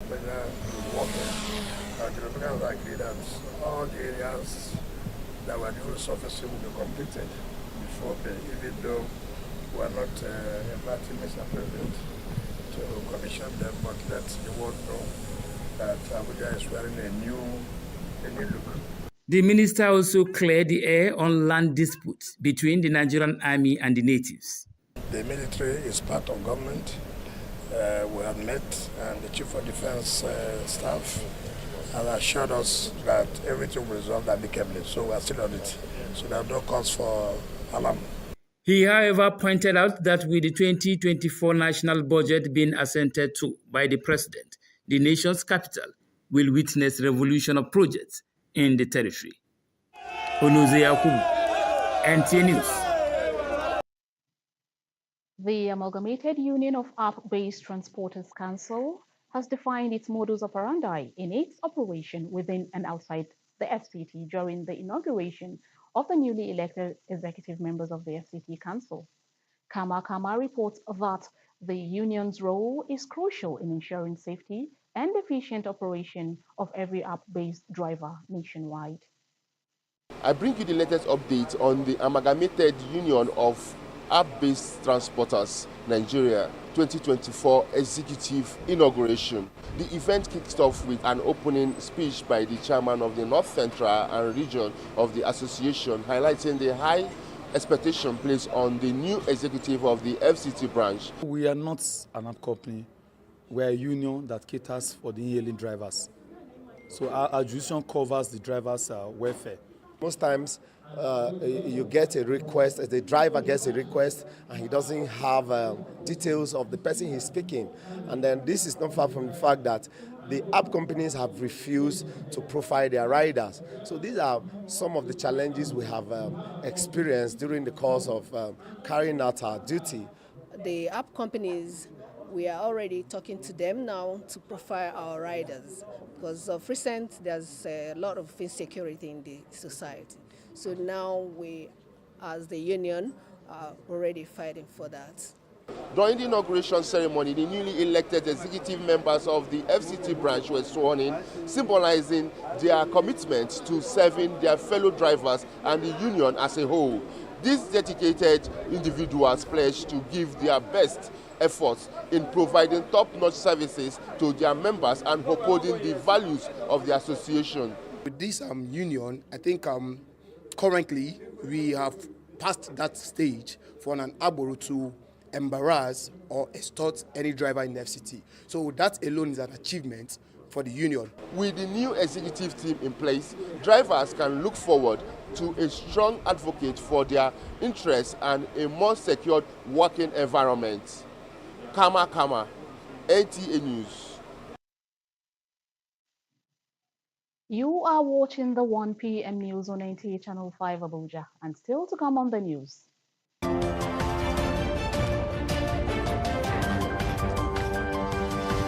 Abuja is working. The Republicans agree that all the areas that were due surfacing will be completed before May, even though we are not inviting Mr. President to commission them, but let the world know that Abuja is wearing a new look. The minister also cleared the air on land disputes between the Nigerian army and the natives. The military is part of government. We have met, and the Chief of Defense staff has assured us that everything will resolve amicably. So we are still on it. So there are no cause for alarm. He, however, pointed out that with the 2024 national budget being assented to by the president, the nation's capital will witness revolution of projects in the territory. Onoze Yakubu, NTA News. The Amalgamated Union of App-Based Transporters Council has defined its modus operandi in its operation within and outside the FCT during the inauguration of the newly elected executive members of the FCT Council. Kama reports that the union's role is crucial in ensuring safety and efficient operation of every app-based driver nationwide. I bring you the latest update on the Amalgamated Union of App-Based Transporters Nigeria 2024 Executive Inauguration. The event kicked off with an opening speech by the chairman of the North Central and region of the association, highlighting the high expectation placed on the new executive of the FCT branch. We are not an app company. We are a union that caters for the e-hailing drivers. So our jurisdiction covers the drivers' welfare. Most times you get a request, the driver gets a request and he doesn't have details of the person he's speaking. And then this is not far from the fact that the app companies have refused to profile their riders. So these are some of the challenges we have experienced during the course of carrying out our duty. The app companies, we are already talking to them now to profile our riders, because of recent there's a lot of insecurity in the society. So now we, as the union, are already fighting for that. During the inauguration ceremony, the newly elected executive members of the FCT branch were sworn in, symbolizing their commitment to serving their fellow drivers and the union as a whole. These dedicated individuals pledged to give their best efforts in providing top-notch services to their members and upholding the values of the association. With this union, I think currently we have passed that stage for an Arboro to embarrass or extort any driver in the FCT. So that alone is an achievement for the union. With the new executive team in place, drivers can look forward to a strong advocate for their interests and a more secured working environment. Kama, NTA News. You are watching the 1 p.m. news on NTA Channel 5 Abuja, and still to come on the news.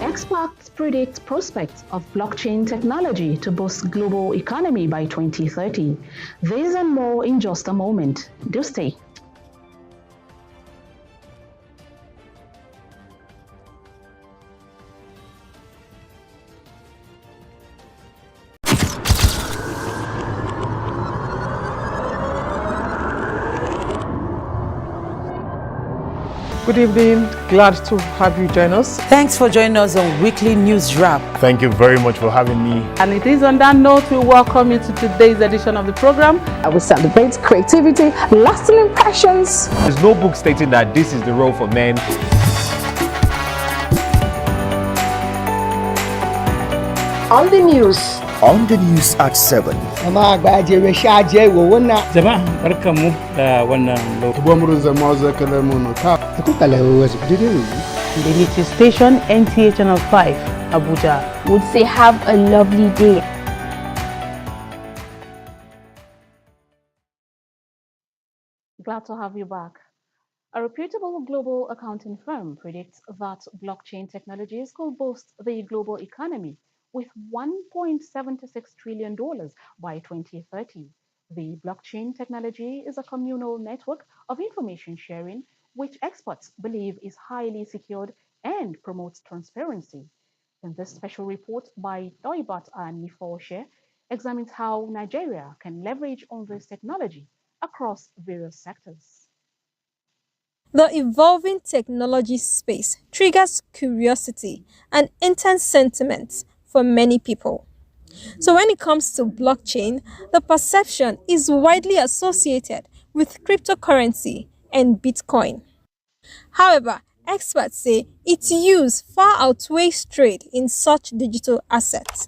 Experts predict prospects of blockchain technology to boost global economy by 2030. This and more in just a moment. Do stay. Good evening, glad to have you join us. Thanks for joining us on Weekly News Wrap. Thank you very much for having me. And it is on that note we welcome you to today's edition of the program. We celebrate creativity, lasting impressions. There's no book stating that this is the role for men. On the news. On the news at 7. The news station NTA Channel 5, Abuja. Would say have a lovely day. Glad to have you back. A reputable global accounting firm predicts that blockchain technologies could boost the global economy with $1.76 trillion by 2030. The blockchain technology is a communal network of information sharing, which experts believe is highly secured and promotes transparency. And this special report by Doibat and Nifoshe examines how Nigeria can leverage on this technology across various sectors. The evolving technology space triggers curiosity and intense sentiments for many people. So when it comes to blockchain, the perception is widely associated with cryptocurrency and Bitcoin. However, experts say its use far outweighs trade in such digital assets.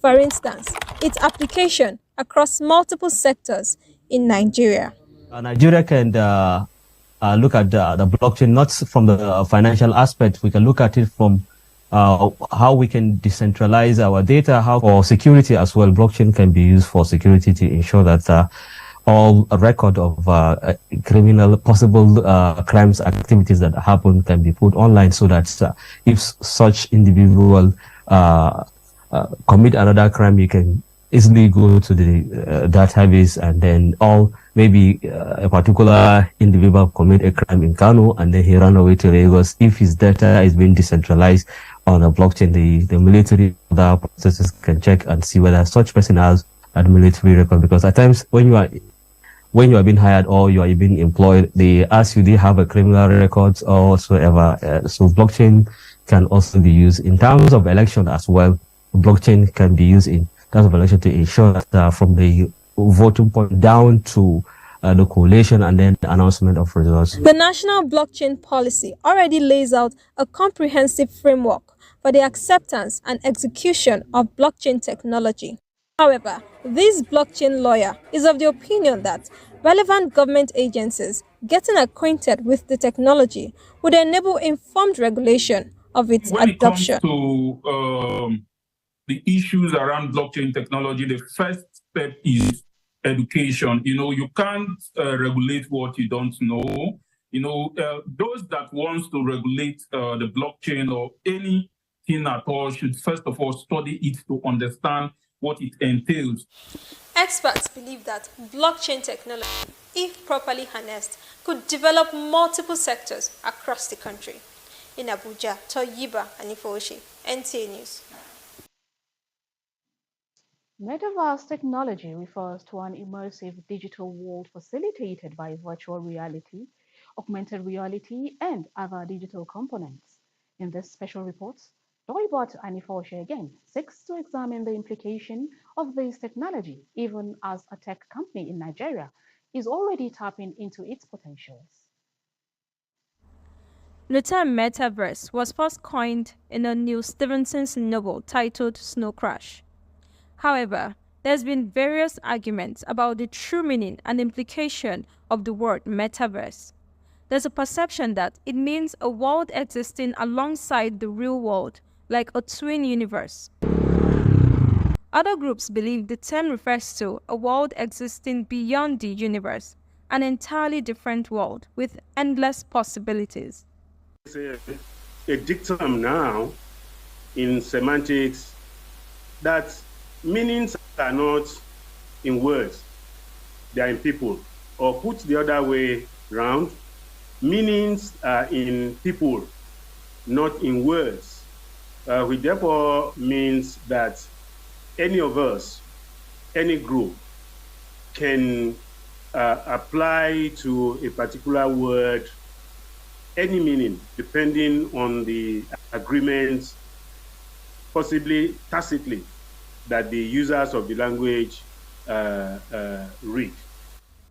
For instance, its application across multiple sectors in Nigeria. Nigeria can look at the blockchain not from the financial aspect. We can look at it from how we can decentralize our data, how for security as well. Blockchain can be used for security to ensure that all record of criminal possible crimes activities that happen can be put online, so that if such individual commit another crime, you can easily go to the database, and then maybe a particular individual commit a crime in Kano and then he ran away to Lagos. If his data is being decentralized on a blockchain, the military other processes can check and see whether such person has a military record. Because at times when you are being hired or you are being employed, they ask you, do you have a criminal records or whatsoever? So blockchain can also be used in terms of election as well. Blockchain can be used in terms of election to ensure that from the voting point down to the collation and then the announcement of results. The National Blockchain Policy already lays out a comprehensive framework for the acceptance and execution of blockchain technology. However, this blockchain lawyer is of the opinion that relevant government agencies getting acquainted with the technology would enable informed regulation of its adoption. When it comes to the issues around blockchain technology, the first step is education. You can't regulate what you don't know. Those that wants to regulate the blockchain or anything at all should first of all study it to understand what it entails. Experts believe that blockchain technology, if properly harnessed, could develop multiple sectors across the country. In Abuja, Toyiba Anifoshi, NTA News. Metaverse technology refers to an immersive digital world facilitated by virtual reality, augmented reality, and other digital components. In this special report, Doibot Anifoshe again seeks to examine the implication of this technology, even as a tech company in Nigeria is already tapping into its potentials. The term metaverse was first coined in a Neil Stephenson's novel titled Snow Crash. However, there's been various arguments about the true meaning and implication of the word metaverse. There's a perception that it means a world existing alongside the real world, like a twin universe. Other groups believe the term refers to a world existing beyond the universe, an entirely different world with endless possibilities. It's a dictum now in semantics that meanings are not in words, they are in people. Or put the other way round, meanings are in people, not in words. Which therefore means that any of us, any group, can apply to a particular word any meaning, depending on the agreements, possibly tacitly, that the users of the language read.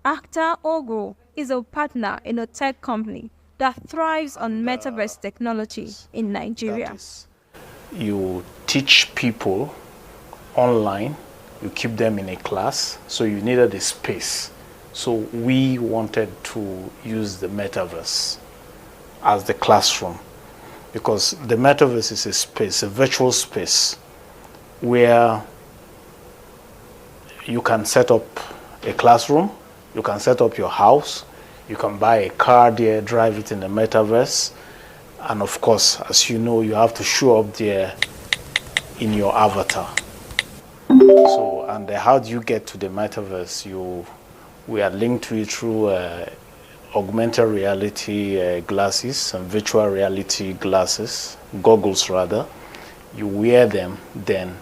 Akhtar Ogo is a partner in a tech company that thrives on metaverse technology in Nigeria. You teach people online, you keep them in a class, so you needed a space. So we wanted to use the metaverse as the classroom, because the metaverse is a space, a virtual space, where you can set up a classroom, you can set up your house, you can buy a car there, drive it in the metaverse, and of course, as you know, you have to show up there in your avatar. So, and how do you get to the metaverse? We are linked to it through augmented reality glasses and virtual reality glasses, goggles rather. you wear them, then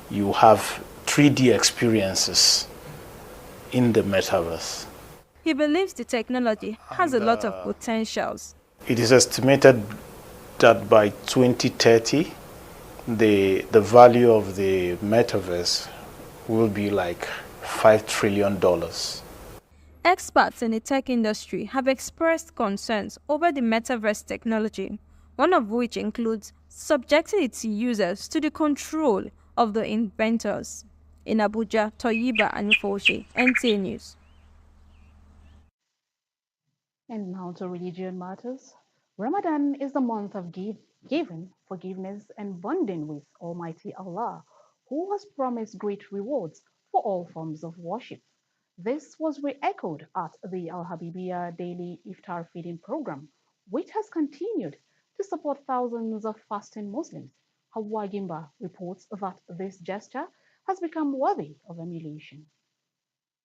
you have 3D experiences in the metaverse. He believes the technology has a lot of potentials. It is estimated that by 2030, the value of the metaverse will be like $5 trillion. Experts in the tech industry have expressed concerns over the metaverse technology, one of which includes subjecting its users to the control of the inventors. In Abuja, Toyiba and Foshe, NTA News. And now to religion matters. Ramadan is the month of giving, forgiveness, and bonding with Almighty Allah, who has promised great rewards for all forms of worship. This was re-echoed at the Al-Habibiyah Daily Iftar Feeding Program, which has continued to support thousands of fasting Muslims. Hawa Gimba reports that this gesture has become worthy of emulation.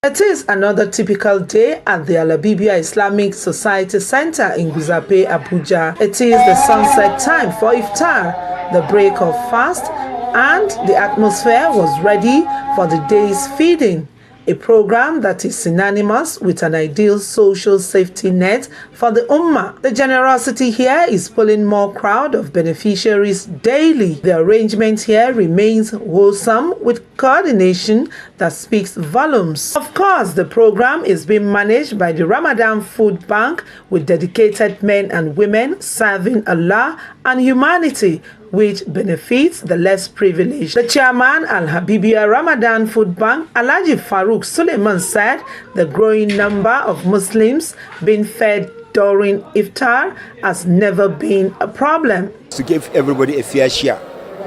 It is another typical day at the Al-Habibiyah Islamic Society Center in Guzape, Abuja. It is the sunset time for iftar, the break of fast, and the atmosphere was ready for the day's feeding, a program that is synonymous with an ideal social safety net for the Ummah. The generosity here is pulling more crowd of beneficiaries daily. The arrangement here remains wholesome with coordination that speaks volumes. Of course, the program is being managed by the Ramadan Food Bank with dedicated men and women serving Allah and humanity, which benefits the less privileged. The chairman Al-Habibiyah Ramadan Food Bank, Alhaji Farouk Suleiman, said the growing number of Muslims being fed during iftar has never been a problem. To give everybody a fair share,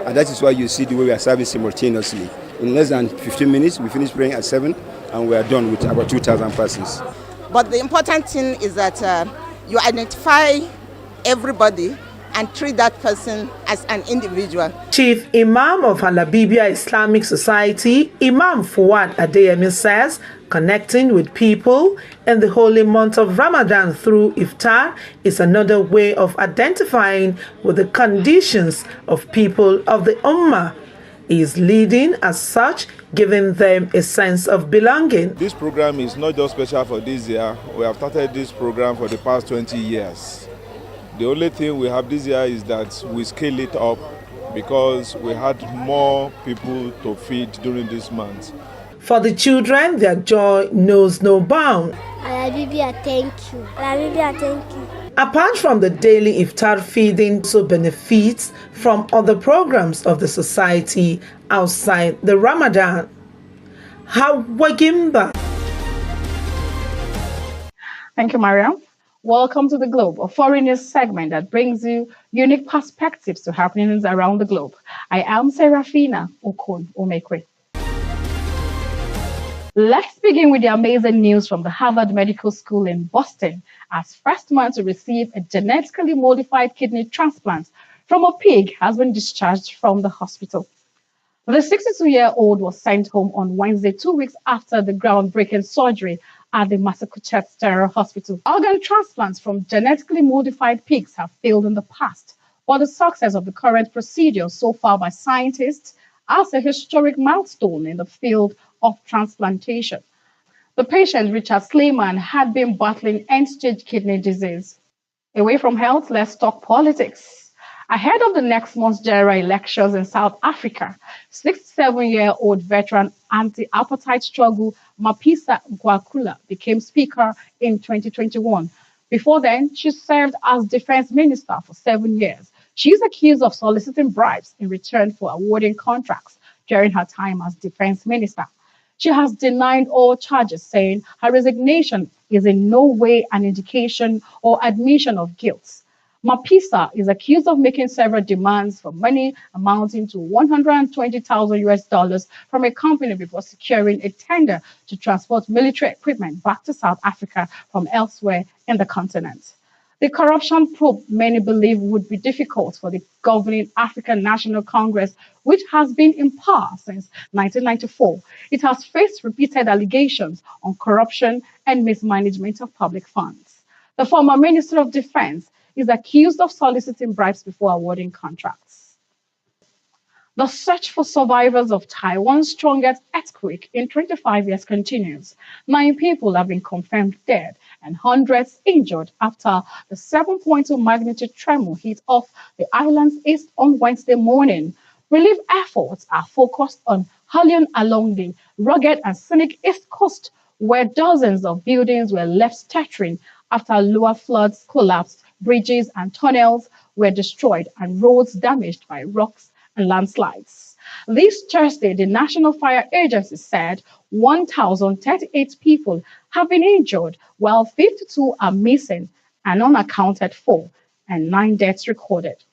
and that is why you see the way we are serving simultaneously. In less than 15 minutes, we finish praying at 7, and we are done with about 2,000 persons. But the important thing is that you identify everybody and treat that person as an individual. Chief Imam of Al-Habibiyah Islamic Society, Imam Fuad Adeyemi, says connecting with people in the holy month of Ramadan through iftar is another way of identifying with the conditions of people of the Ummah. He is leading as such, giving them a sense of belonging. This program is not just special for this year. We have started this program for the past 20 years. The only thing we have this year is that we scale it up because we had more people to feed during this month. For the children, their joy knows no bound. Al-Habibiyah, thank you. Al-Habibiyah, thank you. Apart from the daily iftar feeding, also benefits from other programs of the society outside the Ramadan. Hawa Gimba. Thank you, Mariam. Welcome to The Globe, a foreign news segment that brings you unique perspectives to happenings around the globe. I am Serafina Okon Omekwe. Let's begin with the amazing news from the Harvard Medical School in Boston, as first man to receive a genetically modified kidney transplant from a pig has been discharged from the hospital. The 62-year-old was sent home on Wednesday, 2 weeks after the groundbreaking surgery at the Massachusetts General Hospital. Organ transplants from genetically modified pigs have failed in the past, but the success of the current procedure so far by scientists as a historic milestone in the field of transplantation. The patient, Richard Slayman, had been battling end-stage kidney disease. Away from health, let's talk politics. Ahead of the next month's general elections in South Africa, 67-year-old veteran anti-apartheid struggle Mapisa Gwakula became speaker in 2021. Before then, she served as defense minister for 7 years. She is accused of soliciting bribes in return for awarding contracts during her time as defense minister. She has denied all charges, saying her resignation is in no way an indication or admission of guilt. Mapisa is accused of making several demands for money amounting to $120,000 from a company before securing a tender to transport military equipment back to South Africa from elsewhere in the continent. The corruption probe many believe would be difficult for the governing African National Congress, which has been in power since 1994. It has faced repeated allegations on corruption and mismanagement of public funds. The former Minister of Defense is accused of soliciting bribes before awarding contracts. The search for survivors of Taiwan's strongest earthquake in 25 years continues. 9 people have been confirmed dead and hundreds injured after the 7.2 magnitude tremor hit off the island's east on Wednesday morning. Relief efforts are focused on Halion along the rugged and scenic east coast, where dozens of buildings were left stuttering after lower floods collapsed, bridges and tunnels were destroyed, and roads damaged by rocks and landslides. This Thursday, the National Fire Agency said 1,038 people have been injured, while 52 are missing and unaccounted for, and 9 deaths recorded.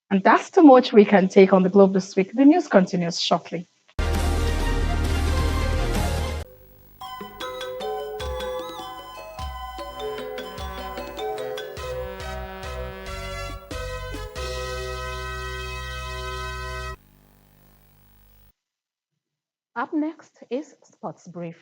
And that's too much we can take on the globe this week. The news continues shortly. Up next is Sports Brief.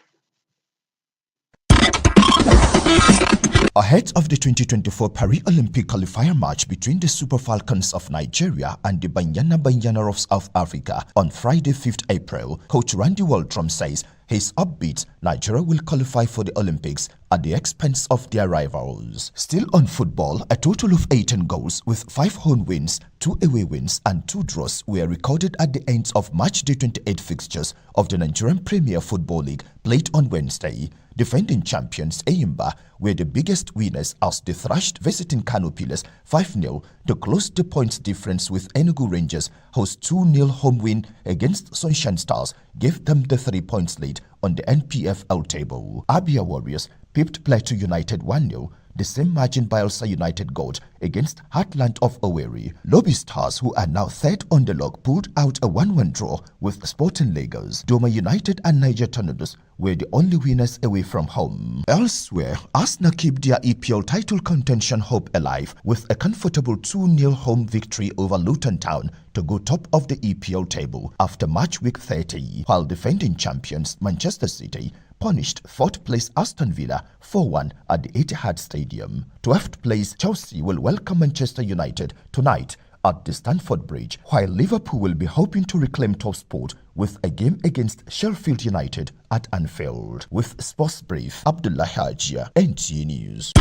Ahead of the 2024 Paris Olympic qualifier match between the Super Falcons of Nigeria and the Banyana of South Africa on Friday, 5th April, Coach Randy Waldrum says he's upbeat Nigeria will qualify for the Olympics at the expense of their rivals. Still on football, a total of 18 goals with 5 home wins, 2 away wins and 2 draws were recorded at the end of match day 28 fixtures of the Nigerian Premier Football League played on Wednesday. Defending champions Eyimba were the biggest winners as they thrashed visiting Kano Pillars 5-0 to close the points difference, with Enugu Rangers, whose 2-0 home win against Sunshine Stars gave them the 3 points lead on the NPFL table. Abia Warriors pipped Plateau United 1-0, the same margin Bielsa United got against Heartland of Owerri. Lobby Stars, who are now third on the log, pulled out a 1-1 draw with Sporting Lagos. Doma United and Niger Tornadoes were the only winners away from home. Elsewhere, Arsenal keep their EPL title contention hope alive with a comfortable 2-0 home victory over Luton Town to go top of the EPL table after match week 30, while defending champions Manchester City punished 4th place Aston Villa 4-1 at the Etihad Stadium. 12th place Chelsea will welcome Manchester United tonight at the Stamford Bridge, while Liverpool will be hoping to reclaim top spot with a game against Sheffield United at Anfield. With Sports Brief, Abdullah Hajia, NTA News.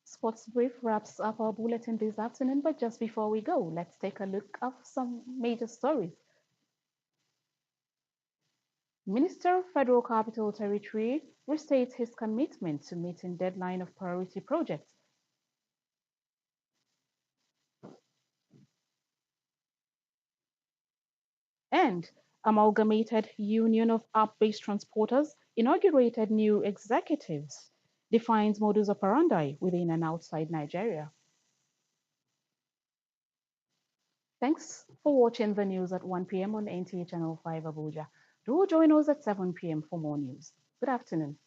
Sports Brief wraps up our bulletin this afternoon, but just before we go, let's take a look at some major stories. Minister of Federal Capital Territory restates his commitment to meeting deadline of priority projects. And Amalgamated Union of App-Based Transporters inaugurated new executives, defines modus operandi within and outside Nigeria. Thanks for watching the news at 1 p.m. on NTA Channel 5 Abuja. Do join us at 7 p.m. for more news. Good afternoon.